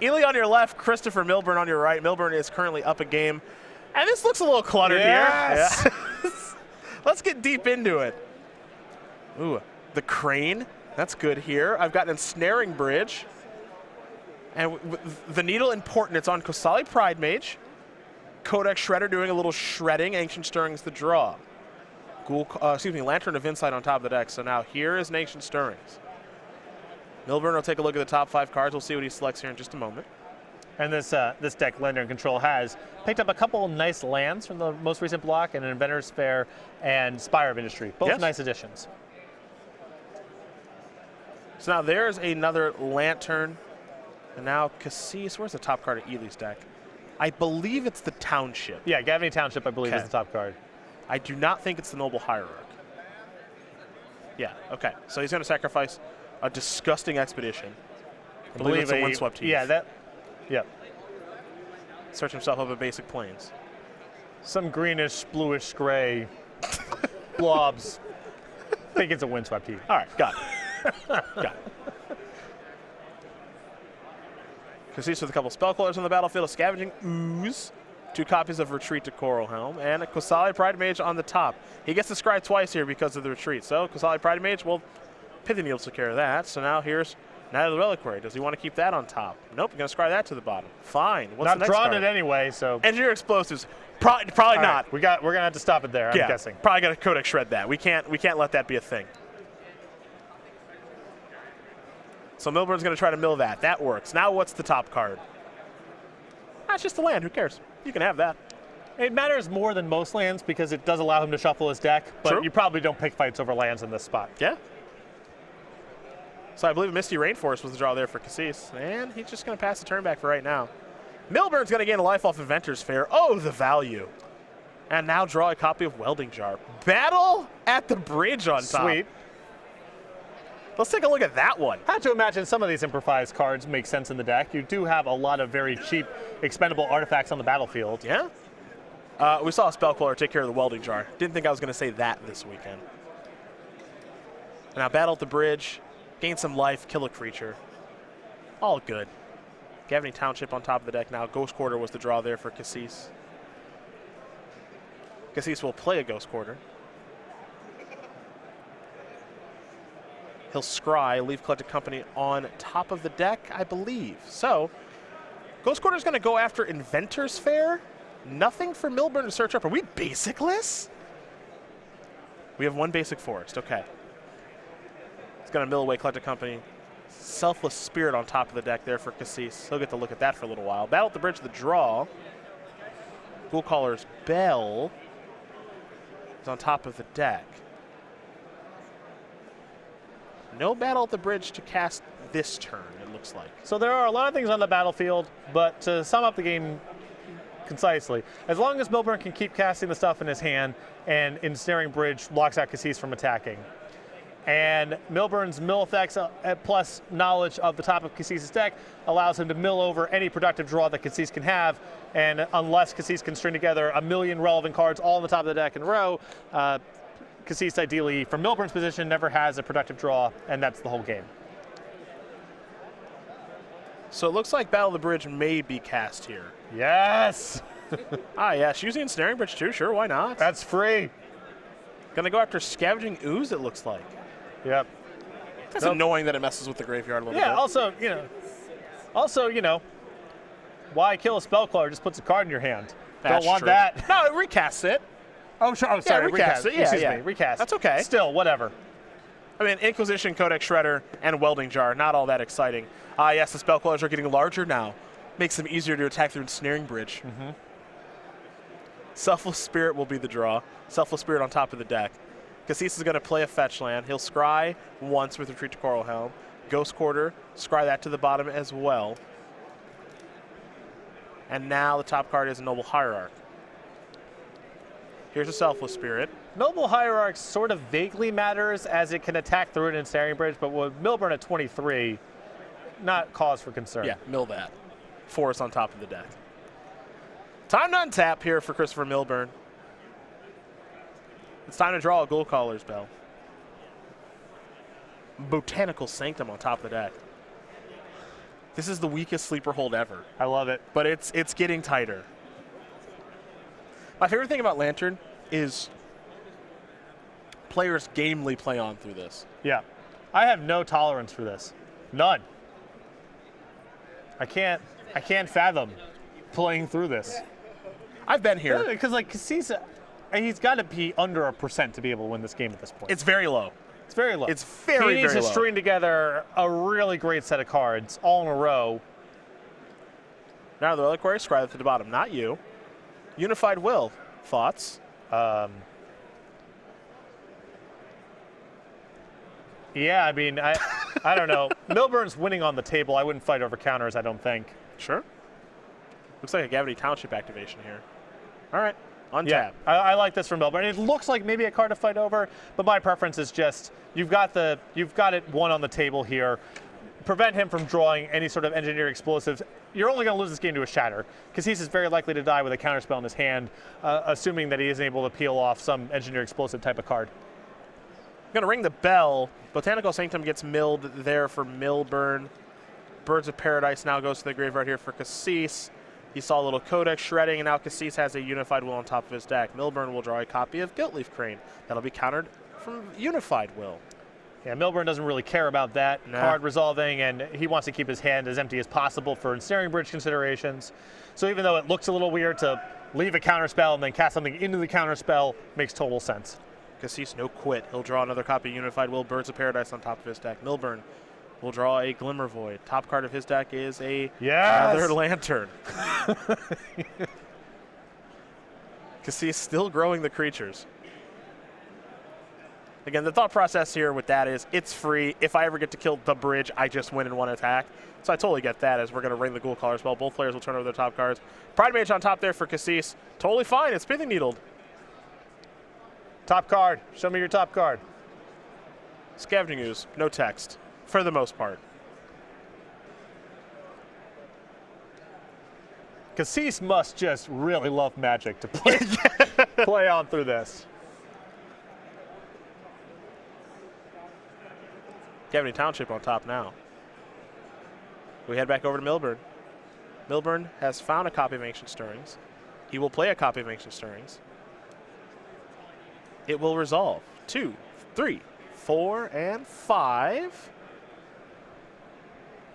Ely on your left, Christopher Milburn on your right. Milburn is currently up a game. And this looks a little cluttered here. Yeah. Let's get deep into it. Ooh, the crane. That's good here. I've got an ensnaring bridge. And the needle important. It's on Kassis Pride Mage. Codex Shredder doing a little shredding. Ancient Stirrings the draw. Lantern of Insight on top of the deck. So now here is an Ancient Stirrings. Milburn will take a look at the top 5 cards. We'll see what he selects here in just a moment. And this deck, Lender and Control, has picked up a couple nice lands from the most recent block, and an Inventor's Fair and Spire of Industry. Both nice additions. So now there's another Lantern. And now Kassis, where's the top card of Ely's deck? I believe it's the Township. Yeah, Gavany Township, I believe, is the top card. I do not think it's the Noble Hierarch. Yeah, okay. So he's going to sacrifice a disgusting Expedition. I believe it's a Windswept Heath. Yeah, yep. Search himself up at Basic Plains. Some greenish, bluish, gray blobs. I think it's a Windswept Heath. All right, got it. Got it. Kassis with a couple spell callers on the battlefield, a Scavenging Ooze, 2 copies of Retreat to Coral Helm, and a Kassis Pride Mage on the top. He gets to scry twice here because of the retreat. So Kassis Pride Mage, well, Pithy Needles took care of that. So now here's Night of the Reliquary. Does he want to keep that on top? Nope, going to scry that to the bottom. Fine. What's not the next drawing card? it anyway, so. Engineer Explosives. Probably not. Right, we're going to have to stop it there, I'm guessing. Probably going to Codex Shred that. We can't let that be a thing. So Milburn's going to try to mill that. That works. Now what's the top card? That's just a land. Who cares? You can have that. It matters more than most lands because it does allow him to shuffle his deck, but you probably don't pick fights over lands in this spot. Yeah. So I believe Misty Rainforest was the draw there for Kassis, and he's just going to pass the turn back for right now. Milburn's going to gain a life off Inventor's Fair. Oh, the value. And now draw a copy of Welding Jar. Battle at the Bridge on top. Sweet. Let's take a look at that one. I have to imagine some of these improvised cards make sense in the deck. You do have a lot of very cheap, expendable artifacts on the battlefield. Yeah. We saw a Spellcaller take care of the Welding Jar. Didn't think I was going to say that this weekend. Now battle at the bridge, gain some life, kill a creature. All good. Gavany Township on top of the deck now. Ghost Quarter was the draw there for Kassis. Kassis will play a Ghost Quarter. He'll scry, leave Collected Company on top of the deck, I believe. So, Ghost Quarter is going to go after Inventor's Fair. Nothing for Milburn to search up. Are we basicless? We have 1 basic forest. Okay. He's going to mill away Collected Company. Selfless Spirit on top of the deck there for Kassis. He'll get to look at that for a little while. Battle at the Bridge, the draw. Ghoulcaller's Bell is on top of the deck. No battle at the bridge to cast this turn, it looks like. So there are a lot of things on the battlefield, but to sum up the game concisely, as long as Milburn can keep casting the stuff in his hand and Ensnaring Bridge locks out Kassis from attacking, and Milburn's mill effects plus knowledge of the top of Kassis' deck allows him to mill over any productive draw that Kassis can have, and unless Kassis can string together a million relevant cards all on the top of the deck in a row, Kassis, ideally, from Milburn's position, never has a productive draw, and that's the whole game. So it looks like Battle of the Bridge may be cast here. Yes! Yes, using Ensnaring Bridge too, sure, why not? That's free. Gonna go after Scavenging Ooze, it looks like. Yep. That's annoying that it messes with the graveyard a little bit. Yeah, also, why kill a Spellcaller? Just puts a card in your hand. That's Don't want true. that. No, it recasts it. Oh, sure. Oh, sorry. Recast it. Yeah, Excuse me. Recast. That's okay. Still, whatever. I mean, Inquisition, Codex Shredder, and Welding Jar, not all that exciting. Yes, the Spellcallers are getting larger now. Makes them easier to attack through Ensnaring Bridge. Mm-hmm. Selfless Spirit will be the draw. Selfless Spirit on top of the deck. Kassis is going to play a fetch land. He'll scry once with Retreat to Coral Helm. Ghost Quarter, scry that to the bottom as well. And now the top card is a Noble Hierarch. Here's a Selfless Spirit. Noble Hierarch sort of vaguely matters as it can attack through an Ensnaring Bridge, but with Milburn at 23, not cause for concern. Yeah, mill that. Forest on top of the deck. Time to untap here for Christopher Milburn. It's time to draw a Ghoulcaller's Bell. Botanical Sanctum on top of the deck. This is the weakest sleeper hold ever. I love it. But it's getting tighter. My favorite thing about Lantern is players gamely play on through this. Yeah. I have no tolerance for this. None. I can't fathom playing through this. I've been here. Because like Kassis, he's got to be under 1% to be able to win this game at this point. It's very low. It's very low. It's very, very low. He needs to string together a really great set of cards all in a row. Now the Reliquary, Scry at the bottom. Not you. Unified Will. Thoughts? Yeah, I mean, I don't know. Milburn's winning on the table. I wouldn't fight over counters, I don't think. Sure. Looks like a Gavity Township activation here. All right. Untap. Yeah, I like this from Milburn. It looks like maybe a card to fight over, but my preference is just you've got it one on the table here. Prevent him from drawing any sort of engineered explosives. You're only going to lose this game to a shatter, because he's very likely to die with a counterspell in his hand, assuming that he isn't able to peel off some engineered explosive type of card. I'm going to ring the bell. Botanical Sanctum gets milled there for Milburn. Birds of Paradise now goes to the graveyard here for Kassis. He saw a little Codex shredding, and now Kassis has a Unified Will on top of his deck. Milburn will draw a copy of Guiltleaf Crane. That'll be countered from Unified Will. Yeah, Milburn doesn't really care about that card resolving, and he wants to keep his hand as empty as possible for ensnaring bridge considerations. So even though it looks a little weird to leave a counterspell and then cast something into the counterspell, makes total sense. Kassis no quit. He'll draw another copy of Unified Will, Birds of Paradise on top of his deck. Milburn will draw a Glimmer Void. Top card of his deck is a Another Lantern. Kassis still growing the creatures. Again, the thought process here with that is it's free. If I ever get to kill the bridge, I just win in one attack. So I totally get that as we're going to ring the Ghoul Collar spell. Both players will turn over their top cards. Pride Mage on top there for Kassis. Totally fine. It's Pithing Needled. Top card. Show me your top card. Scavenging Ooze. No text. For the most part. Kassis must just really love Magic to play on through this. Gavity Township on top now. We head back over to Milburn. Milburn has found a copy of Ancient Stirrings. He will play a copy of Ancient Stirrings. It will resolve. 2, 3, 4, and 5.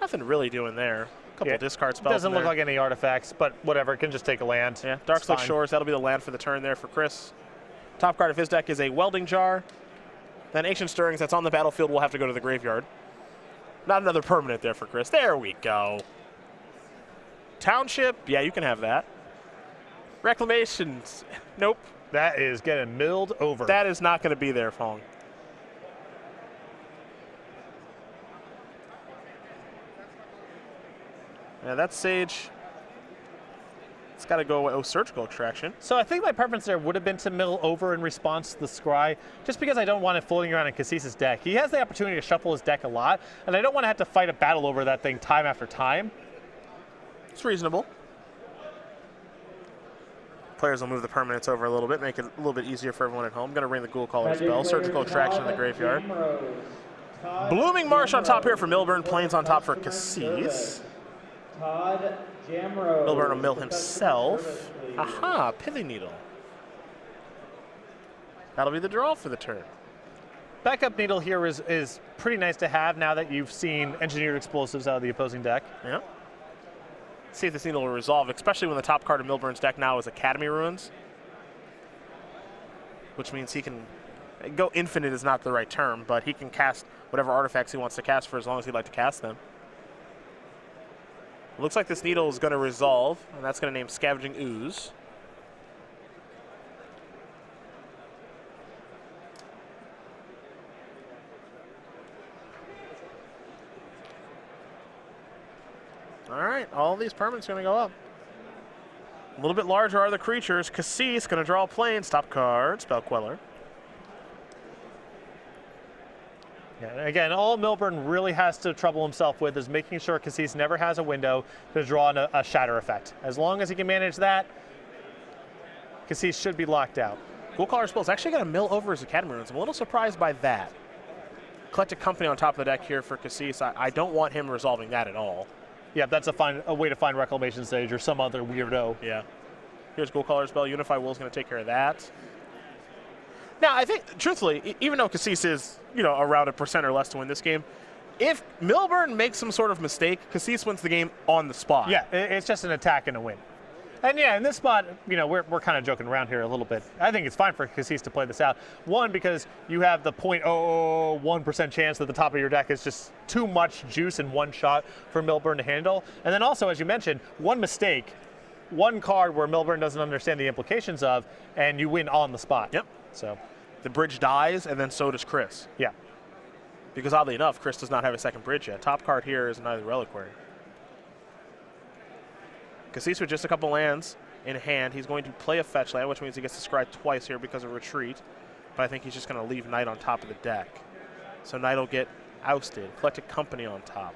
Nothing really doing there. A couple discard spells. Doesn't look like any artifacts, but whatever. It can just take a land. Yeah, Darkslick Shores. That'll be the land for the turn there for Chris. Top card of his deck is a Welding Jar. Then Ancient Stirrings that's on the battlefield will have to go to the graveyard. Not another permanent there for Chris. There we go. Township. Yeah, you can have that. Reclamations. Nope. That is getting milled over. That is not going to be there, Fong. Yeah, that's Sage. It's got to go away. Oh, Surgical Extraction. So I think my preference there would have been to mill over in response to the Scry, just because I don't want it floating around in Kassis' deck. He has the opportunity to shuffle his deck a lot, and I don't want to have to fight a battle over that thing time after time. It's reasonable. Players will move the permanents over a little bit, make it a little bit easier for everyone at home. Going to ring the Ghoul Collar spell. Surgical Extraction in the graveyard. Blooming Marsh on top here for Milburn. Plains on top for Kassis. Milburn will mill himself. Aha, Pithing Needle. That'll be the draw for the turn. Backup Needle here is pretty nice to have now that you've seen Engineered Explosives out of the opposing deck. Yeah. See if this Needle will resolve, especially when the top card of Milburn's deck now is Academy Ruins. Which means he can go infinite is not the right term, but he can cast whatever artifacts he wants to cast for as long as he'd like to cast them. It looks like this Needle is going to resolve, and that's going to name Scavenging Ooze. All right, all these permanents are going to go up. A little bit larger are the creatures. Kassis going to draw Plains. Top card, Spell Queller. Yeah, again, all Milburn really has to trouble himself with is making sure Kassis never has a window to draw a shatter effect. As long as he can manage that, Kassis should be locked out. Ghoul Collar spell is actually going to mill over his Academy Ruins. I'm a little surprised by that. Collected Company on top of the deck here for Kassis. I don't want him resolving that at all. Yeah, that's a way to find Reclamation Sage or some other weirdo. Yeah. Here's Ghoul Caller's Bell. Unify Will's going to take care of that. Now, I think, truthfully, even though Kassis is, around 1% or less to win this game, if Milburn makes some sort of mistake, Kassis wins the game on the spot. Yeah, it's just an attack and a win. And yeah, in this spot, we're kind of joking around here a little bit. I think it's fine for Kassis to play this out. One, because you have the 0.001% chance that the top of your deck is just too much juice in one shot for Milburn to handle. And then also, as you mentioned, one mistake, one card where Milburn doesn't understand the implications of, and you win on the spot. Yep. So the bridge dies, and then so does Chris. Yeah. Because oddly enough, Chris does not have a second bridge yet. Top card here is Neither Reliquary. Kassis with just a couple lands in hand. He's going to play a fetch land, which means he gets to scry twice here because of retreat. But I think he's just going to leave Knight on top of the deck. So Knight will get ousted. Collected Company on top.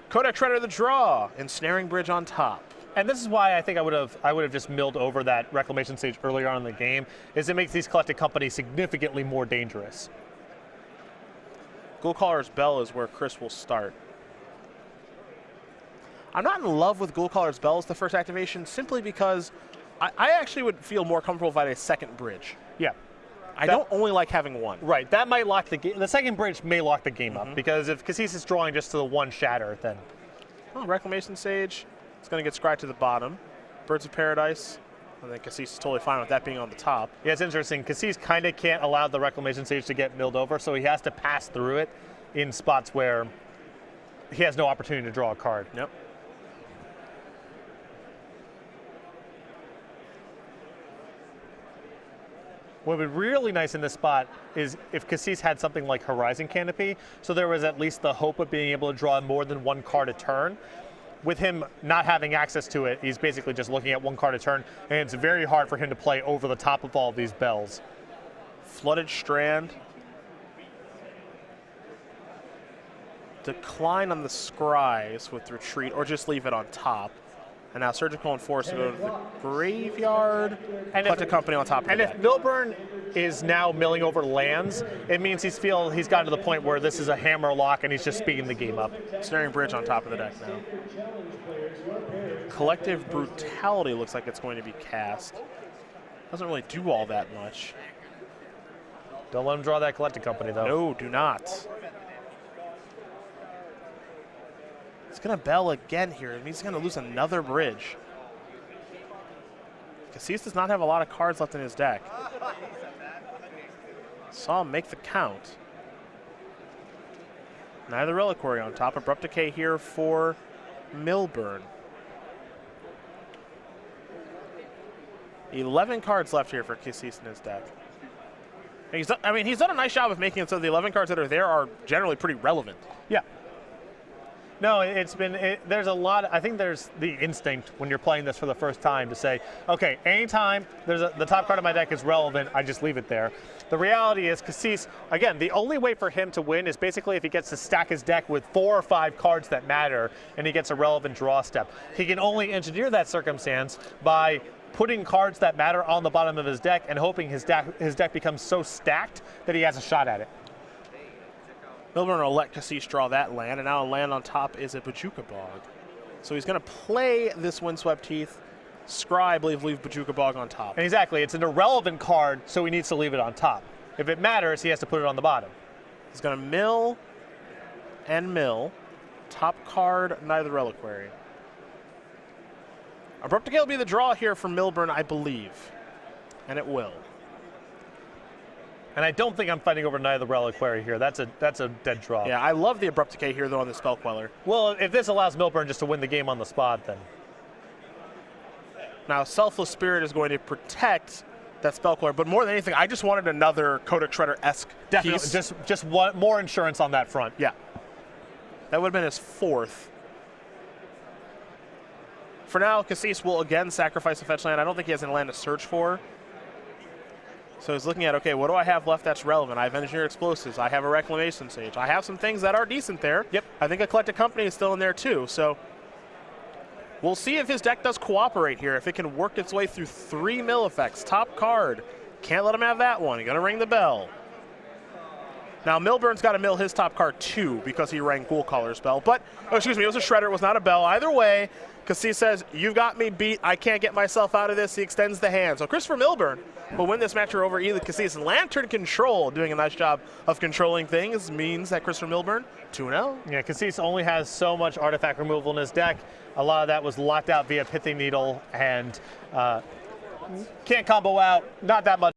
Codex Shredder the draw. Ensnaring Bridge on top. And this is why I think I would have just milled over that Reclamation Sage earlier on in the game, is it makes these Collected Company significantly more dangerous. Ghoul Caller's Bell is where Chris will start. I'm not in love with Ghoul Caller's Bell as the first activation, simply because I actually would feel more comfortable if I had a second bridge. Yeah. I don't only like having one. Right, that might lock the game. The second bridge may lock the game up, because if Kassis is drawing just to the one shatter, then... Oh, Reclamation Sage. It's going to get scryed to the bottom. Birds of Paradise. I think Kassis is totally fine with that being on the top. Yeah, it's interesting. Kassis kind of can't allow the Reclamation Sage to get milled over, so he has to pass through it in spots where he has no opportunity to draw a card. Yep. What would be really nice in this spot is if Kassis had something like Horizon Canopy, so there was at least the hope of being able to draw more than one card a turn. With him not having access to it, he's basically just looking at one card a turn, and it's very hard for him to play over the top of all of these bells. Flooded Strand. Decline on the scries with retreat, or just leave it on top. And now Surgical Enforce to go to the graveyard. And Collected Company on top of the deck. And if Milburn is now milling over lands, it means he's gotten to the point where this is a hammer lock and he's just speeding the game up. Snaring Bridge on top of the deck now. Collective Brutality looks like it's going to be cast. Doesn't really do all that much. Don't let him draw that Collected Company, though. No, do not. He's going to Bell again here. It means he's going to lose another bridge. Kassis does not have a lot of cards left in his deck. Saw him make the count. Neither Reliquary on top. Abrupt Decay here for Milburn. 11 cards left here for Kassis in his deck. He's done a nice job of making it so the 11 cards that are there are generally pretty relevant. Yeah. No, there's a lot. I think there's the instinct when you're playing this for the first time to say, okay, anytime the top card of my deck is relevant, I just leave it there. The reality is Kassis, again, the only way for him to win is basically if he gets to stack his deck with 4 or 5 cards that matter and he gets a relevant draw step. He can only engineer that circumstance by putting cards that matter on the bottom of his deck and hoping his deck becomes so stacked that he has a shot at it. Milburn will let Kassis draw that land, and now a land on top is a Bojuka Bog. So he's going to play this Windswept Heath, scry, I believe, leave Bojuka Bog on top. And exactly, it's an irrelevant card, so he needs to leave it on top. If it matters, he has to put it on the bottom. He's going to mill and mill. Top card, Neither Reliquary. Abrupt Decay will be the draw here for Milburn, I believe. And it will. And I don't think I'm fighting over Neither Reliquary here. That's a dead draw. Yeah, I love the Abrupt Decay here, though, on the Spell Queller. Well, if this allows Milburn just to win the game on the spot, then. Now, Selfless Spirit is going to protect that Spell Queller, but more than anything, I just wanted another Codex Shredder-esque Definitely, piece. just one more insurance on that front. Yeah. That would have been his 4th. For now, Kassis will again sacrifice a fetch land. I don't think he has any land to search for. So he's looking at, okay, what do I have left that's relevant? I have Engineer Explosives. I have a Reclamation Sage. I have some things that are decent there. Yep. I think a Collected Company is still in there too. So we'll see if his deck does cooperate here, if it can work its way through 3 mill effects. Top card. Can't let him have that one. You're going to ring the bell. Now, Milburn's got to mill his top card too because he rang Ghoul Caller's Bell. But, oh, excuse me, it was a Shredder. It was not a Bell. Either way, Kassis says, you've got me beat. I can't get myself out of this. He extends the hand. So Christopher Milburn will win this match over Elith Kassis. Lantern Control doing a nice job of controlling things means that Christopher Milburn 2-0. Yeah, Kassis only has so much artifact removal in his deck. A lot of that was locked out via Pithing Needle and can't combo out. Not that much.